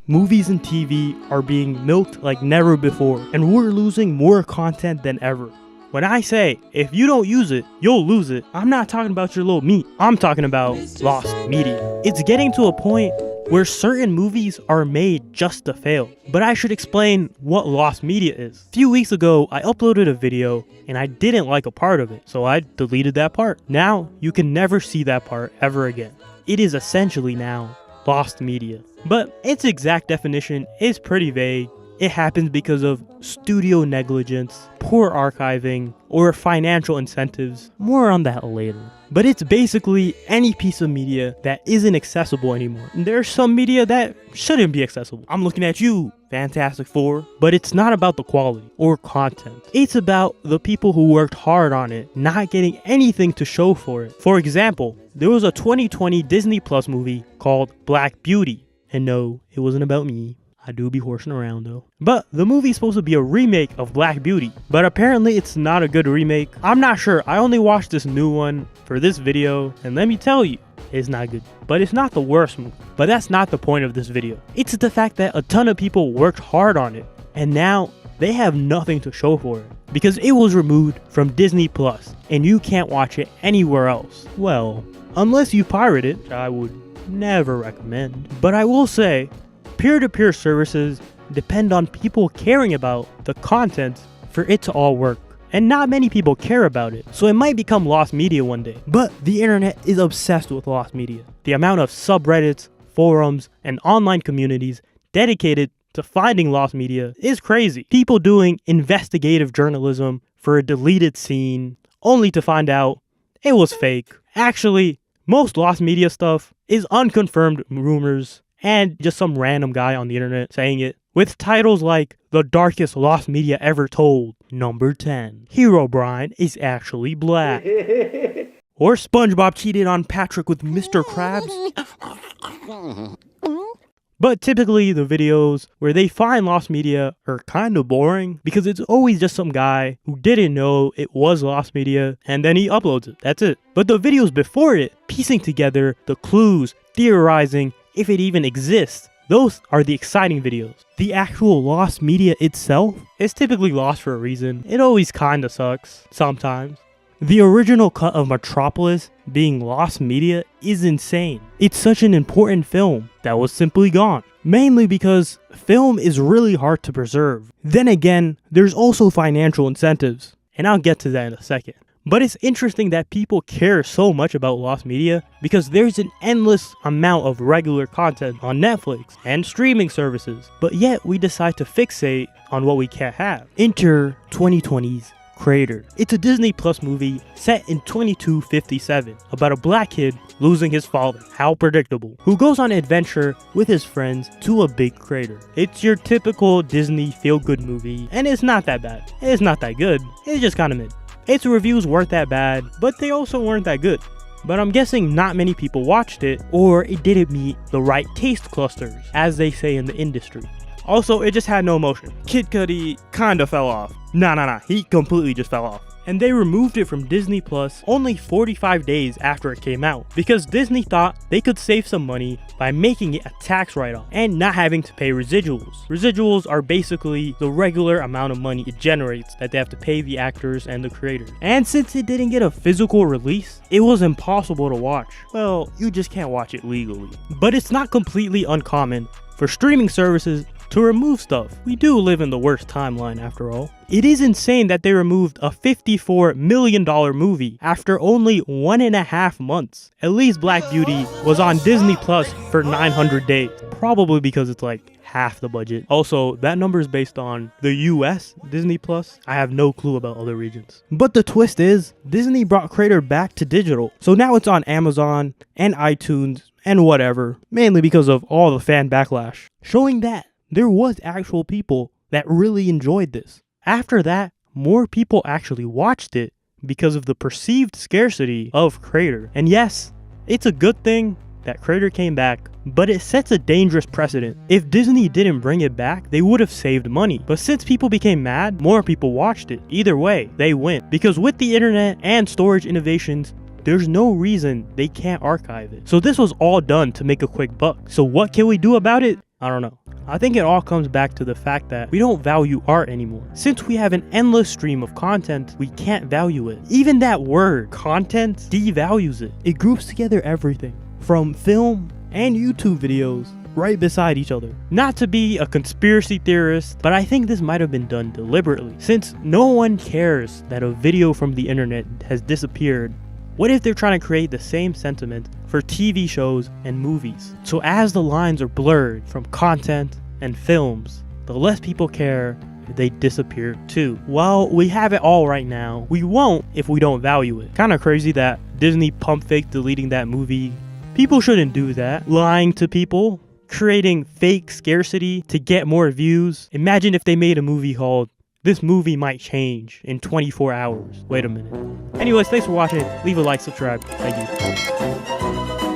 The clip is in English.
Movies and TV are being milked like never before, and we're losing more content than ever. When I say, if you don't use it, you'll lose it, I'm not talking about your little meat. I'm talking about lost media. It's getting to a point where certain movies are made just to fail. But I should explain what lost media is. A few weeks ago, I uploaded a video and I didn't like a part of it, so I deleted that part. Now, you can never see that part ever again. It is essentially now lost media. But its exact definition is pretty vague. It happens because of studio negligence, poor archiving, or financial incentives. More on that later. But it's basically any piece of media that isn't accessible anymore. And there's some media that shouldn't be accessible. I'm looking at you, Fantastic Four. But it's not about the quality or content. It's about the people who worked hard on it not getting anything to show for it. For example, there was a 2020 Disney Plus movie called Black Beauty. And no, it wasn't about me. I do be horsing around though. But the movie's supposed to be a remake of Black Beauty, but apparently it's not a good remake. I'm not sure. I only watched this new one for this video, and let me tell you, it's not good. But it's not the worst movie. But that's not the point of this video. It's the fact that a ton of people worked hard on it, and now they have nothing to show for it because it was removed from Disney Plus, and you can't watch it anywhere else. Well, unless you pirate it, which I would never recommend. But I will say, peer-to-peer services depend on people caring about the content for it to all work. And not many people care about it, so it might become lost media one day. But the internet is obsessed with lost media. The amount of subreddits, forums, and online communities dedicated to finding lost media is crazy. People doing investigative journalism for a deleted scene, only to find out it was fake. Actually, most lost media stuff is unconfirmed rumors and just some random guy on the internet saying it, with titles like The Darkest Lost Media Ever Told, Number 10, Herobrine is actually black, or SpongeBob cheated on Patrick with Mr. Krabs. But typically the videos where they find lost media are kind of boring because it's always just some guy who didn't know it was lost media and then he uploads it. That's it. But the videos before it, piecing together the clues, theorizing if it even exists, those are the exciting videos. The actual lost media itself is typically lost for a reason. It always kinda sucks, sometimes. The original cut of Metropolis being lost media is insane. It's such an important film that was simply gone. Mainly because film is really hard to preserve. Then again, there's also financial incentives, and I'll get to that in a second. But it's interesting that people care so much about lost media because there's an endless amount of regular content on Netflix and streaming services, but yet we decide to fixate on what we can't have. Enter 2020's Crater. It's a Disney Plus movie set in 2257 about a black kid losing his father, how predictable, who goes on an adventure with his friends to a big crater. It's your typical Disney feel-good movie, and it's not that bad. It's not that good, it's just kinda mid. Its reviews weren't that bad, but they also weren't that good. But I'm guessing not many people watched it, or it didn't meet the right taste clusters, as they say in the industry. Also, it just had no emotion. Kid Cudi kinda fell off. Nah, he completely just fell off. And they removed it from Disney Plus only 45 days after it came out, because Disney thought they could save some money by making it a tax write-off and not having to pay residuals. Residuals are basically the regular amount of money it generates that they have to pay the actors and the creators. And since it didn't get a physical release, it was impossible to watch. Well, you just can't watch it legally. But it's not completely uncommon for streaming services to remove stuff. We do live in the worst timeline after all. It is insane that they removed a $54 million movie after only 1.5 months. At least Black Beauty was on Disney Plus for 900 days. Probably because it's like half the budget. Also, that number is based on the US Disney Plus. I have no clue about other regions. But the twist is, Disney brought Crater back to digital. So now it's on Amazon and iTunes and whatever. Mainly because of all the fan backlash. Showing that there was actual people that really enjoyed this. After that, more people actually watched it because of the perceived scarcity of Crater. And yes, it's a good thing that Crater came back, but it sets a dangerous precedent. If Disney didn't bring it back, they would have saved money. But since people became mad, more people watched it. Either way, they win. Because with the internet and storage innovations, there's no reason they can't archive it. So this was all done to make a quick buck. So what can we do about it? I don't know. I think it all comes back to the fact that we don't value art anymore. Since we have an endless stream of content, we can't value it. Even that word, content, devalues it. It groups together everything from film and YouTube videos right beside each other. Not to be a conspiracy theorist, but I think this might have been done deliberately. Since no one cares that a video from the internet has disappeared, what if they're trying to create the same sentiment for TV shows and movies? So as the lines are blurred from content and films, the less people care if they disappear too. While we have it all right now, we won't if we don't value it. Kinda crazy that Disney pump faked deleting that movie. People shouldn't do that. Lying to people, creating fake scarcity to get more views. Imagine if they made a movie called "This Movie Might Change in 24 Hours. Wait a minute. Anyways, thanks for watching. Leave a like, subscribe. Thank you.